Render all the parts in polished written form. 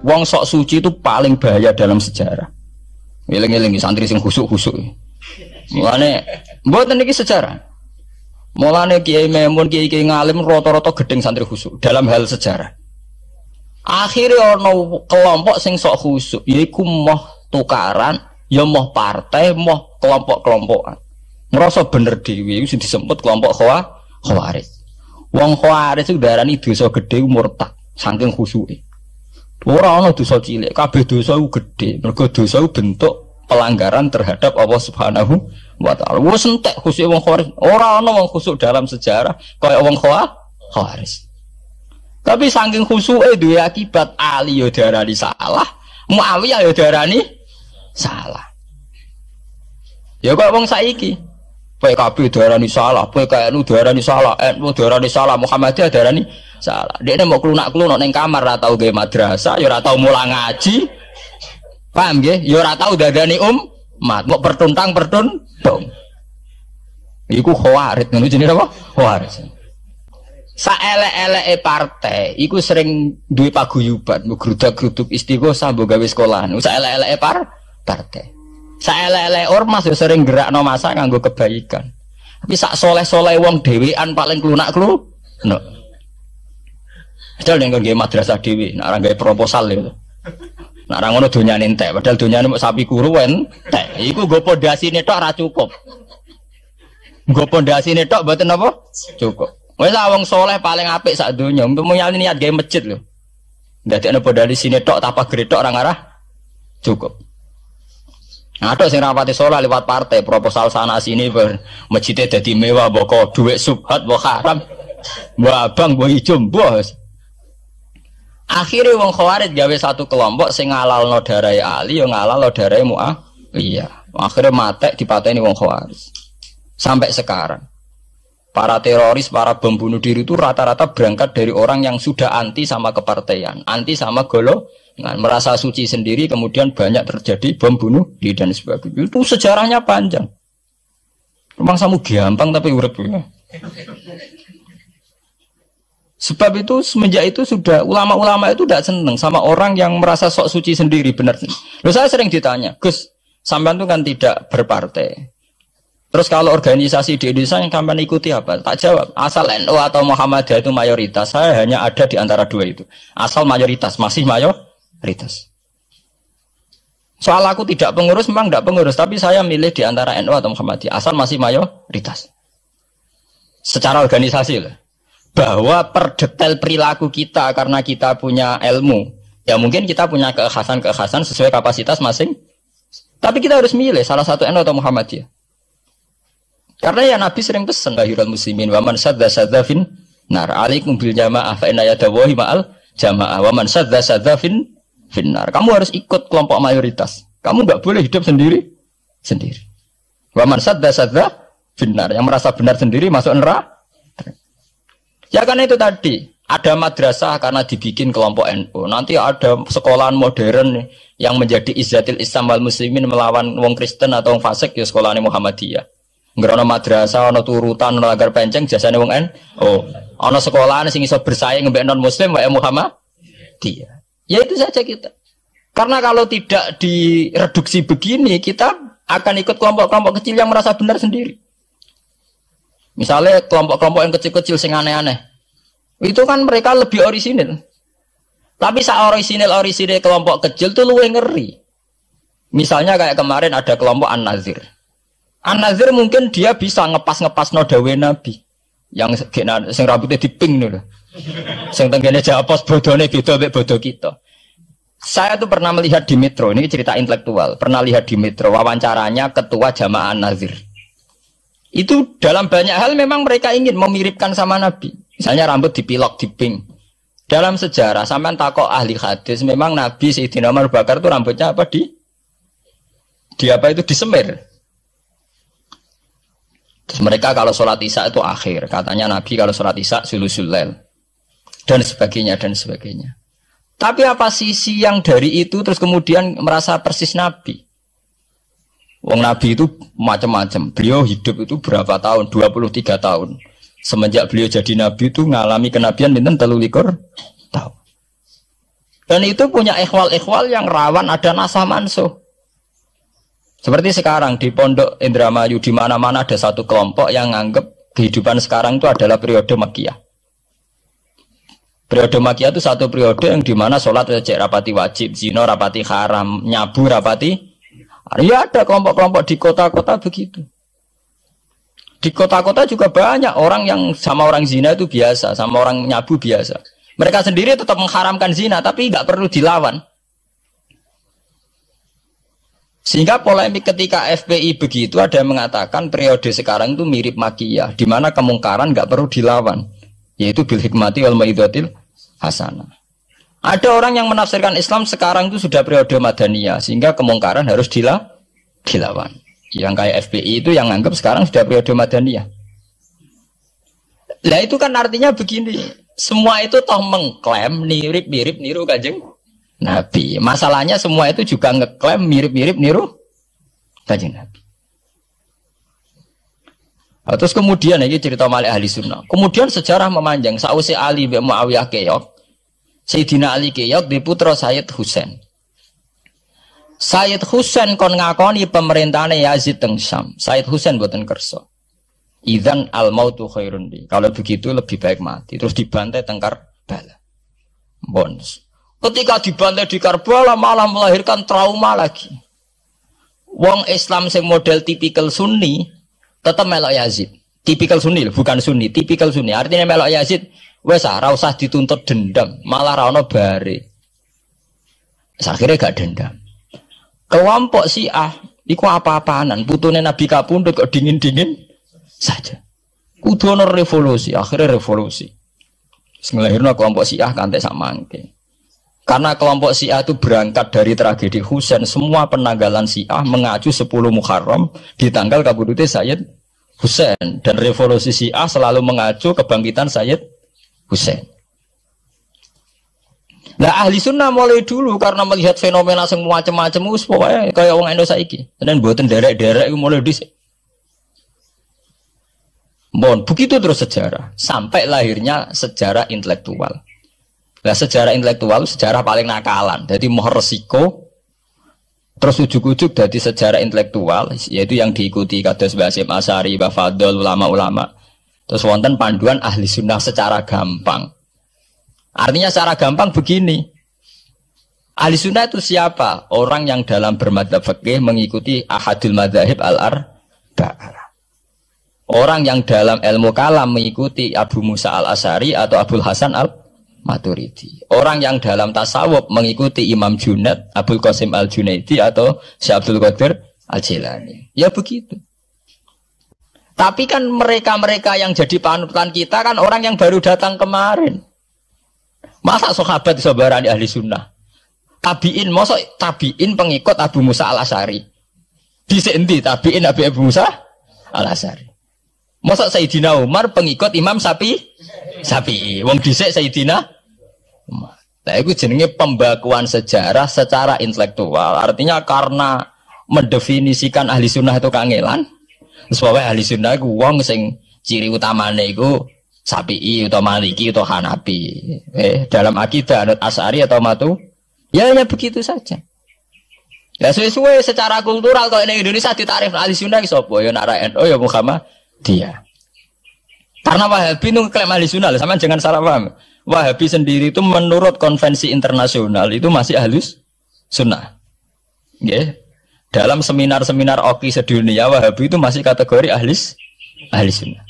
Wong sok suci itu paling bahaya dalam sejarah. Ngeling-ngeling santri sing khusuk-khusuk. Mulane mboten iki sejarah. Mulane Kiai Memun, Kiai ngalim rata-rata gedeng santri khusuk dalam hal sejarah. Akhirnya ono kelompok sing sok khusuk, yaiku moh tukaran, ya moh partai, moh kelompok-kelompokan. Ngerasa bener dhewe iku sing disebut kelompok Khawarij. Wong Khawarij iku darani dosa gedhe murtad saking khusuke. Ora ana dosa cilik, kabeh dosa iku gedhe. Mergo dosa iku bentuk pelanggaran terhadap Allah Subhanahu wa taala. Wes entek khusuk wong Khawarij. Ora ana wong khusuk dalam sejarah kaya wong Khawarij. Tapi saking khusuke duwe akibat Ali yo diarani salah, Muawiyah yo diarani salah. Ya kok wong saiki PKB diarani salah, PKNU diarani salah, NU diarani salah, Muhammadiyah diarani salah. Dekne mau klunak-klunuk ning kamar ora tau gawe madrasah, ya ora tau mulang ngaji. Paham nggih? Ya ora tau dadani umat, mau pertuntang-pertuntung. Iku Khawarij, ngono jenenge apa? Khawarij. Saelek-eleke partai iku sering duwe paguyuban, ngrudak-gruduk istighosah mbok gawe sekolahan. Saelek-eleke partai. Saelek-eleke ormas yo sering gerakno masa nganggo kebaikan. Tapi sak soleh-soleh wong dhewean paling klunak-klunuk. Padahal ning nggo madrasah dhewe, nek ora gawe proposal lho. Nek ora ngono donyane entek, padahal donyane mok sapi kuru entek. Iku nggo pondasine tok ora cukup. Nggo pondasine tok mboten apa? Cukup. Wis wong soleh paling apik sak donya, untuk nyali niat gawe masjid lho. Ndadekno pondasine tok tanpa gretok ora ngarah cukup. Nah, ada sing rapati soleh lewat partai, proposal sana sini masjidnya jadi mewah, mbok duit subhat, mbok haram, mbok abang, mbok ijo, bos. Akhirnya wong Khawarij gawe satu kelompok sing ngalalno darai Ali, yo ngalalno darai Muawiyah. Akhirnya matek dipateni wong Khawarij. Sampai sekarang. Para teroris, para bom bunuh diri itu rata-rata berangkat dari orang yang sudah anti sama kepartaian, anti sama golongan, merasa suci sendiri, kemudian banyak terjadi bom bunuh diri dan sebagainya. Itu sejarahnya panjang. Memang samu gampang tapi urip ya. Sebab itu semenjak itu sudah ulama-ulama itu tidak senang sama orang yang merasa sok suci sendiri, benar. Loh, saya sering ditanya, Gus, sampean itu kan tidak berpartai. Terus kalau organisasi di Indonesia yang sampean ikuti apa? Tak jawab. Asal NU atau Muhammadiyah itu mayoritas, saya hanya ada di antara dua itu. Asal mayoritas, masih mayoritas. Soal aku tidak pengurus, memang tidak pengurus, tapi saya milih di antara NU atau Muhammadiyah. Asal masih mayoritas. Secara organisasi lah. Bahwa per detail perilaku kita karena kita punya ilmu, ya mungkin kita punya keekhasan sesuai kapasitas masing. Tapi kita harus milih salah satu NU atau Muhammadiyah. Karena ya Nabi sering pesan lahirul muslimin wa man sadza fin nar alaikum bil jamaah fa inna yadawahi ma'al jamaah wa man sadza fin nar. Kamu harus ikut kelompok mayoritas. Kamu enggak boleh hidup sendiri. Wa man sadza fin nar, yang merasa benar sendiri masuk neraka. Ya karena itu tadi, ada madrasah karena dibikin kelompok NU. Nanti ada sekolahan modern yang menjadi izzatil Islam wal muslimin melawan wong Kristen atau wong fasik, ya sekolahan Muhammadiyah. Ngerono madrasah, ono turutan, ono lagar penceng, jasane wong NU. Ono sekolahan sing iso bersaing mbek non muslim wae Muhammadiyah. Ya itu saja kita. Karena kalau tidak direduksi begini, kita akan ikut kelompok-kelompok kecil yang merasa benar sendiri. Misalnya kelompok-kelompok yang kecil-kecil sing aneh-aneh. Itu kan mereka lebih orisinil. Tapi orisinil kelompok kecil itu luwih ngeri. Misalnya kayak kemarin ada kelompok An-Nazir. An-Nazir mungkin dia bisa ngepas no dawe Nabi. Yang sing rambutnya diping lho. Sing tenggene japos bodone beda mek bodo kita. Saya tuh pernah melihat di Metro, ini cerita intelektual. Pernah lihat di Metro wawancaranya ketua Jamaah An-Nazir. Itu dalam banyak hal memang mereka ingin memiripkan sama Nabi. Misalnya rambut dipilok, diping. Dalam sejarah, sampean takok ahli hadis, memang Nabi Sayyidina Umar Bakar itu rambutnya apa disemir. Terus mereka kalau sholat isya itu akhir. Katanya Nabi kalau sholat isya sulusul lail. Dan sebagainya, dan sebagainya. Tapi apa sisi yang dari itu terus kemudian merasa persis Nabi? Wong Nabi itu macam-macam. Beliau hidup itu berapa tahun? 23 tahun. Semenjak beliau jadi Nabi itu ngalami kenabian binten 23 tahun. Dan itu punya ikhwal-ikhwal yang rawan ada nasah mansuh. Seperti sekarang di Pondok Indramayu di mana-mana ada satu kelompok yang nganggap kehidupan sekarang itu adalah periode Makkiyah. Periode Makkiyah itu satu periode yang dimana sholat wajib rapati wajib, zina rapati haram, nyabu rapati. Ya ada kelompok-kelompok di kota-kota begitu. Di kota-kota juga banyak orang yang sama orang zina itu biasa, sama orang nyabu biasa. Mereka sendiri tetap mengharamkan zina, tapi nggak perlu dilawan. Sehingga polemik ketika FPI begitu ada yang mengatakan periode sekarang itu mirip Makkiyah, di mana kemungkaran nggak perlu dilawan, yaitu bil hikmati wal mau'izatil hasanah. Ada orang yang menafsirkan Islam sekarang itu sudah periode Madaniyah, sehingga kemungkaran harus dilawan. Yang kayak FPI itu yang anggap sekarang sudah periode Madaniyah. Lah itu kan artinya begini, semua itu toh mengklaim mirip-mirip niru Kanjeng Nabi. Masalahnya semua itu juga ngeklaim mirip-mirip niru Kanjeng Nabi. Nah, terus kemudian ini cerita Malik ahli sunnah. Kemudian sejarah memanjang. Sausi Ali bin Muawiyah keok, Sayyidina Ali keok di putra Sayyid Husain. Sayyid Husain kon ngakoni pemerintahane Yazid teng Syam. Sayyid Husain boten kersa. Idzan al mautu khairun li. Kalau begitu lebih baik mati. Terus dibantai teng Karbala. Bonus. Ketika dibantai di Karbala malah melahirkan trauma lagi. Wong Islam sing model tipikal Sunni tetap melok Yazid. Tipikal Sunni bukan Sunni, tipikal Sunni. Artinya melok Yazid wes ora usah dituntut dendam, malah ra ono bare. Akhirnya gak dendam. Kelompok Syiah iku apa-apaanan, putune Nabi kapundhut kok dingin-dingin saja. Kudu ono revolusi, akhirnya revolusi. Ngelahirno kelompok Syiah kantek sak mangke. Karena kelompok Syiah itu berangkat dari tragedi Husain, semua penanggalan Syiah mengacu 10 Muharram di tanggal kabudute Sayyid Husain, dan revolusi Syiah selalu mengacu kebangkitan Sayyid Husain. Nah ahli sunnah mulai dulu karena melihat fenomena semua macam-macam pokoknya kayak wong Indonesia saiki. Dan buatan derek-derek mulai dhisik. Bon, begitu terus sejarah sampai lahirnya sejarah intelektual. Nah sejarah intelektual sejarah paling nakalan. Jadi mau resiko terus ujuk-ujuk dari sejarah intelektual yaitu yang diikuti kados Mbah Hasyim Asy'ari, Mbah Fadl, ulama-ulama. Terus wonten panduan ahli sunnah secara gampang. Artinya secara gampang begini. Ahli sunnah itu siapa? Orang yang dalam bermadzhab fikih mengikuti ahadul madzahib al-arba'ah. Orang yang dalam ilmu kalam mengikuti Abu Musa al-Asy'ari atau Abul Hasan al-Maturidi. Orang yang dalam tasawuf mengikuti Imam Junaid, Abul Qasim al-Junaidi atau Syekh Abdul Qadir al-Jilani. Ya begitu. Tapi kan mereka-mereka yang jadi panutan kita kan orang yang baru datang kemarin. Masa sahabat disobarani ahli sunnah? Tabi'in, masa tabi'in pengikut Abu Musa al-Asy'ari? Dhisik endi tabi'in Abu Musa al-Asy'ari? Masa Sayyidina Umar pengikut Imam Syafi'i? Wong dhisik Sayyidina Umar. Nah itu jenenge pembakuan sejarah secara intelektual. Artinya karena mendefinisikan ahli sunnah itu kangelan. Sebabnya ahli sunnah itu wong sing ciri utamane iku Syafi'i atau Maliki atau Hanafi. Dalam akidah anut Asy'ari atau Matu, ya hanya begitu saja. Ya sesuai secara kultural kalau di Indonesia ditarif ahli sunnah ki sapa? Ya nak NU ya Muhammadiyah. Karena Wahabi itu klaim ahli sunnah, sama jangan salah paham. Wahabi sendiri itu menurut konvensi internasional itu masih ahli sunnah. Ya. Dalam seminar-seminar OKI sedunia Wahabi itu masih kategori ahli sunnah.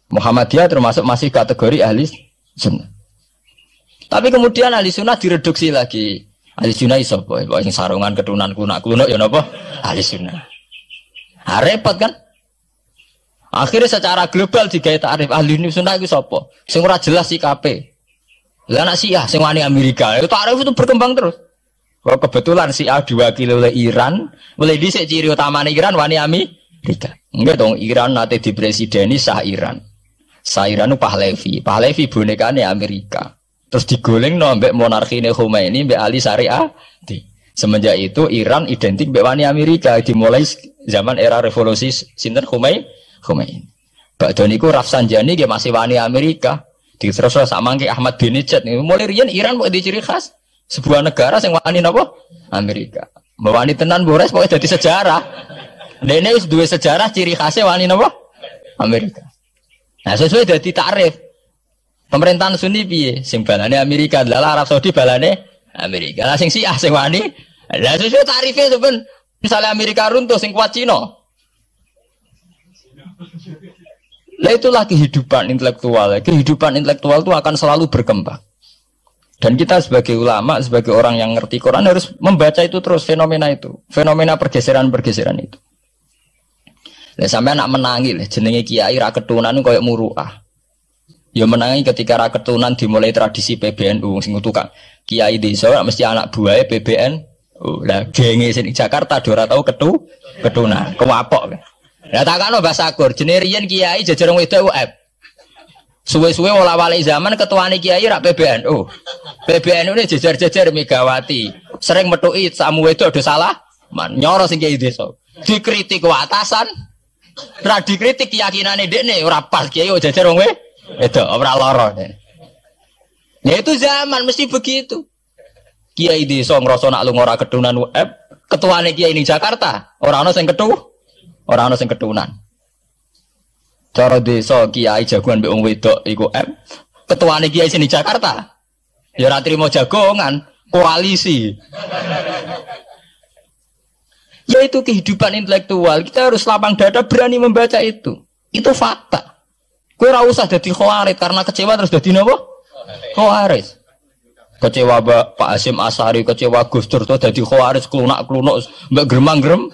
Muhammadiyah termasuk masih kategori ahli sunnah. Tapi kemudian ahli sunnah direduksi lagi. Ahli sunnah iso apa? Yang sarungan ketunan kuno ya napa? Ahli sunnah. Nah, repot kan? Akhirnya secara global digawe takrif ahli sunnah iku sapa? Sing ora jelas sikape. Lah anak Syiah sing wani Amerika. Itu takrif itu berkembang terus. Kalau kebetulan Syiah diwakili oleh Iran, mulai dhisik ciri utamane Iran wani Amerika. Enggak dong, Iran nate dipresideni Shah Iran. Shah Iran itu Pahlavi bonekane Amerika. Terus digoleng mbek monarkine Khomeini mbek Ali Syariah. Semenjak itu Iran identik mbek wani Amerika dimulai zaman era revolusi sinten Khomeini. Badhe niku Rafsanjani dia masih wani Amerika. Terus sama ke Ahmad Benejad nih. Mulai riyen Iran kok di ciri khas sebuah negara yang wani napa? Amerika. Wani tenan Bores pokoknya jadi sejarah. Dene wis duwe sejarah ciri khasnya wani napa? Amerika. Nah, sesuai dadi takrif. Pemerintahan Sunni piye? Sing balane Amerika, lha Arab Saudi balane Amerika. Lah sing Syiah sing wani. Lah sesuai tarifnya sampean misalnya Amerika runtuh sing kuat Cina. Lah itulah kehidupan intelektual. Kehidupan intelektual itu akan selalu berkembang. Dan kita sebagai ulama, sebagai orang yang ngerti Quran harus membaca itu terus fenomena itu, fenomena pergeseran-pergeseran itu. Lah sampai anak menangi lah jenenge kiai ra ketunan koyo muruah. Ya menangi ketika ra ketunan dimulai tradisi PBNU sing tukang kiai desa mesti anak buahe PBNU. Lah genge sing Jakarta ora tau ketunan, kewapok. Lah takano bahasa Kur, jenenge riyen kiai jajar wong wedok UF. Suwe-suwe wala-wali zaman ketuane kiai rak PBNU. PBNU ini jajar-jajar Megawati. Sering metuki samu wedok do salah, man nyoro sing kiai desa. Dikritik ku atasan, ra dikritik keyakinane dekne ora pas kiai jajar wong wedok ora lara. Ya itu zaman mesti begitu. Kiai desa ngrasa nak lunga ora ketunan UF, ketuane kiai ning Jakarta, ora ana sing Orang ana sing ketunan. Cara desa kiai jagoan mbek wong wedok iku ketuane kiai sini Jakarta. Ya ora trimo jagongan, koalisi. Ya itu kehidupan intelektual. Kita harus lapang dada berani membaca itu. Itu fakta. Kowe ora usah dadi khawarit karena kecewa terus dadi napa? Khawarit. Kecewa Pak Hasyim Asy'ari, kecewa Gus Dur terus dadi khawarit klunak-klunuk mbek gremang-grem.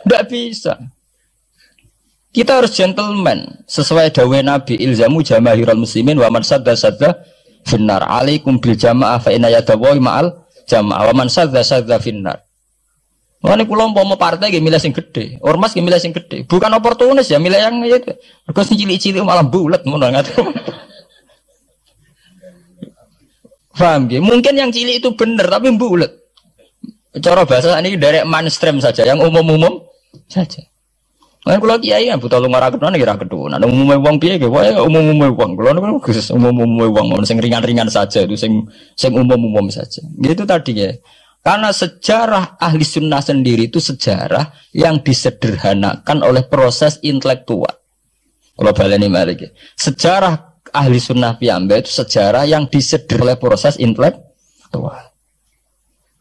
Tidak bisa. Kita harus gentleman sesuai dawuh Nabi ilzamu jamaahirul muslimin wa man sadda finnar alaikum bil jamaah fa inna yadawi ma'al jamaah wa man sadda finnar. Wani kula umpama partai nggih milih sing gedhe, ormas nggih milih sing gedhe. Bukan oportunis ya milih yang itu. Mergo sing cilik-cilik malah bulet ngono ngatur. Paham nggih? Mungkin yang cilik itu benar tapi bulet. Cara bahasa ini dari mainstream saja, yang umum-umum saja. Kan kalau kiai kan butuh lumah rakyat mana kira ketunan. Umumnya uang piye ke? Wah umumnya uang. Kalau kan khusus umumnya uang, sing ringan-ringan saja itu, sing umum-umum saja. Gitu tadi ya. Karena sejarah ahli sunnah sendiri itu sejarah yang disederhanakan oleh proses intelektual. Kalau baleni mari sejarah ahli sunnah piyambak itu sejarah yang disederhanakan oleh proses intelektual.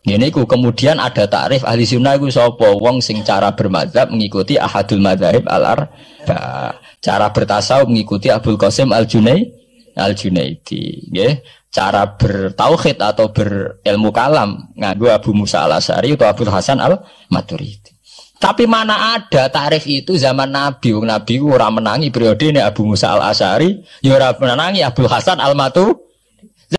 Ini kemudian ada takrif ahli sunnah itu sapa wong sing cara bermadzhab mengikuti ahadul madzahib al-arba. Cara bertasawuf mengikuti Abdul Qasim Al-Junaidi, nggih. Cara bertauhid atau berilmu kalam nganggo Abu Musa Al-Asy'ari atau Abdul Hasan Al-Maturidi. Tapi mana ada takrif itu zaman Nabi. Nabi ora menangi periode ini Abu Musa Al-Asy'ari, ya ora menangi Abdul Hasan Al-Maturidi.